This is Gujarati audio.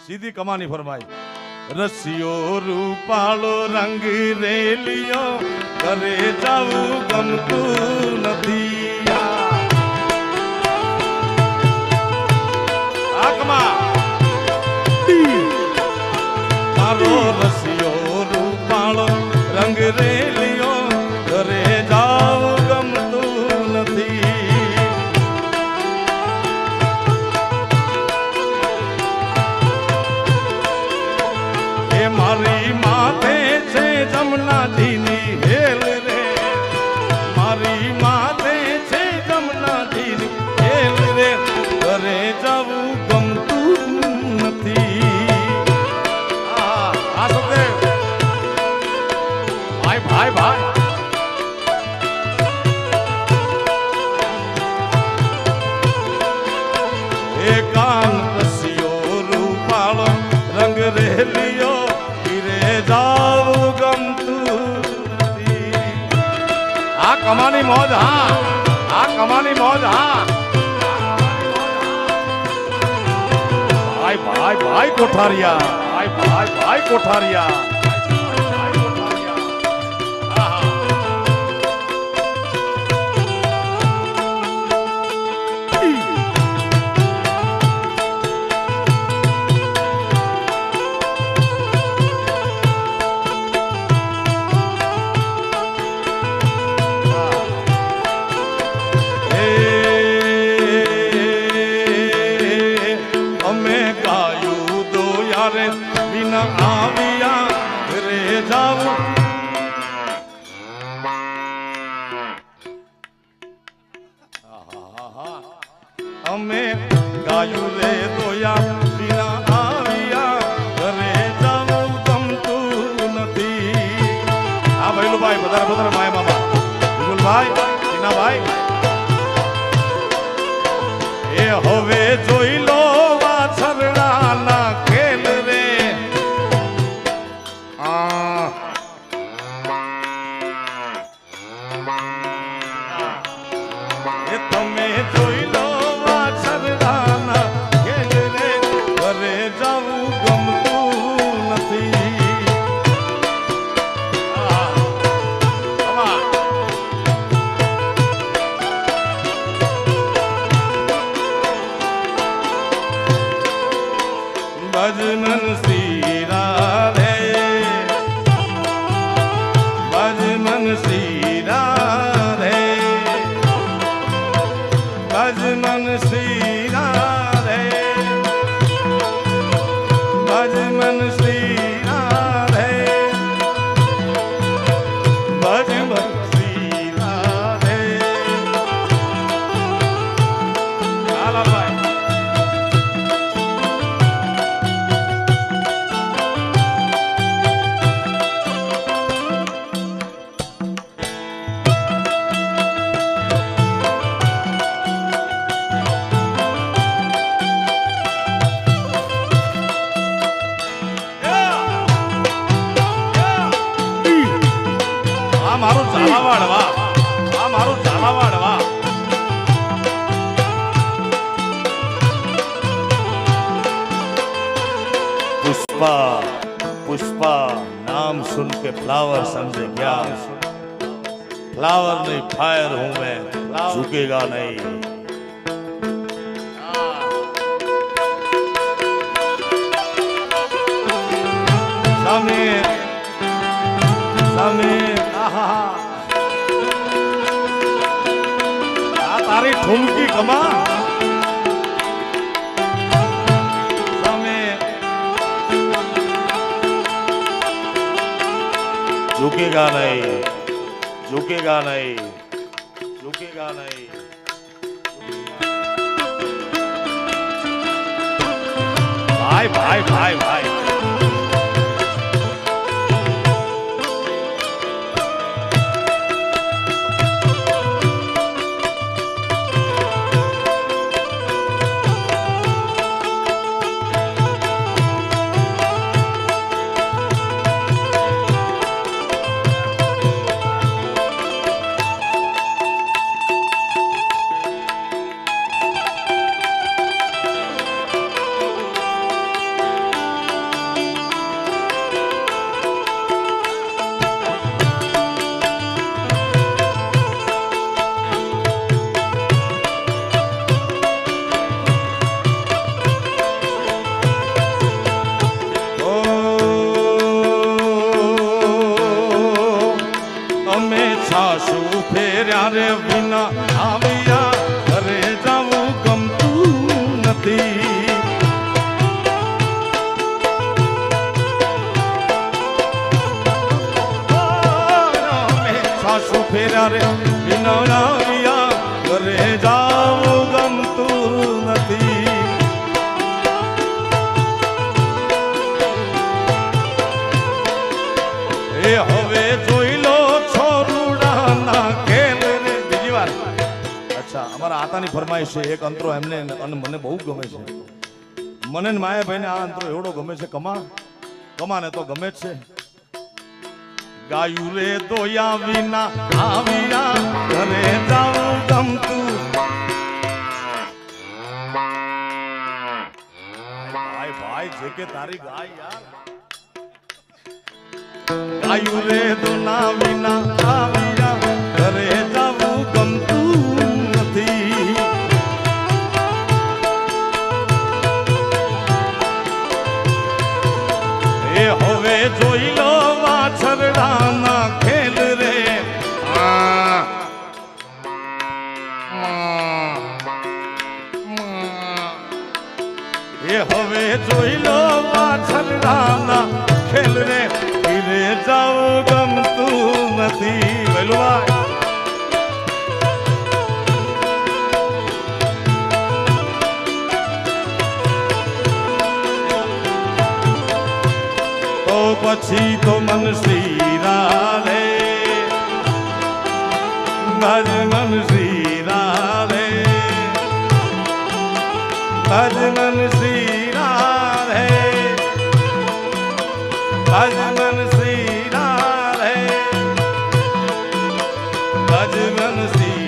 સીધી કમાની ફરમાઈ રસિયો રૂપાળો રંગ રેલિયો કરે જાવું ગમતું નથી મારો રસિયો રૂપાળો રંગ રેલિયો કરે જાવું ગમતું નથી મારી માથે છે જમનાજીની હેલ રે મારી માથે છે જમનાજીની હેલ રે ઘરે જવું ગમતું નથી આ સુખદેવ ભાઈ ભાઈ ભાઈ એકાંત રસિયો રૂપાળો રંગ રેલિયો જાવું ગમતું નથી આ કમાની મોજ હા આ કમાની મોજ હા ભાઈ ભાઈ ભાઈ કોઠારિયા ભાઈ ભાઈ ભાઈ કોઠારિયા વિના આવ્યા રે જાવું અમે ગાયું રે દોયા વિના આવ્યા ઘરે જાવું ગમતું નથી હા ભૈલુભાઈ વધારે વધારે માય મામા વિપુલભાઈ ટીનાભાઈ એ હવે જોઈ લો વાછરડાના ખેલ રે એ તમે જોઈ લો વાછરડાના ખેલ રે ઘરે જવું ગમતું નથી ભજનન શ્રી રાધે ભજનન શ્રી રાધે ભજનન શ્રી રાધે ભજનન શ્રી રાધે ભજનન શ્રી રાધે લાલાભાઈ મારું ઝાલાવાડ વાહ આ મારું ઝાલાવાડ વાહ पुष्पा पुष्पा नाम सुन के फ्लावर समझे क्या फ्लावर नहीं फायर हूं मैं झुकेगा नहीं समीर समीर આ તારી ઠુમકી કમા झुकेगा नहीं झुकेगा नहीं झुकेगा नहीं भाई भाई भाई भाई ફરમાઈશ છે એક અંતરો એમને અને મને બહુ ગમે છે. મને ને માયાભાઈને આ અંતરો એવડો ગમે છે. કમાને તો ગમે જ છે. ગાયું રે દોયા વિના આવિયા ઘરે જાવું ગમતું. ભાઈ જે કે તારી ગાય યાર. ગાયું રે દોના વિના આવિયા ઘરે જાવું ગમતું નથી. એ હવે જોઈ લો વાછરડાના ખેલ રે. એ હવે જોઈ લો વાછરડાના ખેલ રે. ઘરે જાવું ગમતું નથી. વેલુભાઈ તો પછી તો મન શ્રીરા રે. ભજ મન શ્રીરા રે. ભજ મન શ્રીરા રે. ભજ મન શ્રીરા રે. ભજ મન શ્રી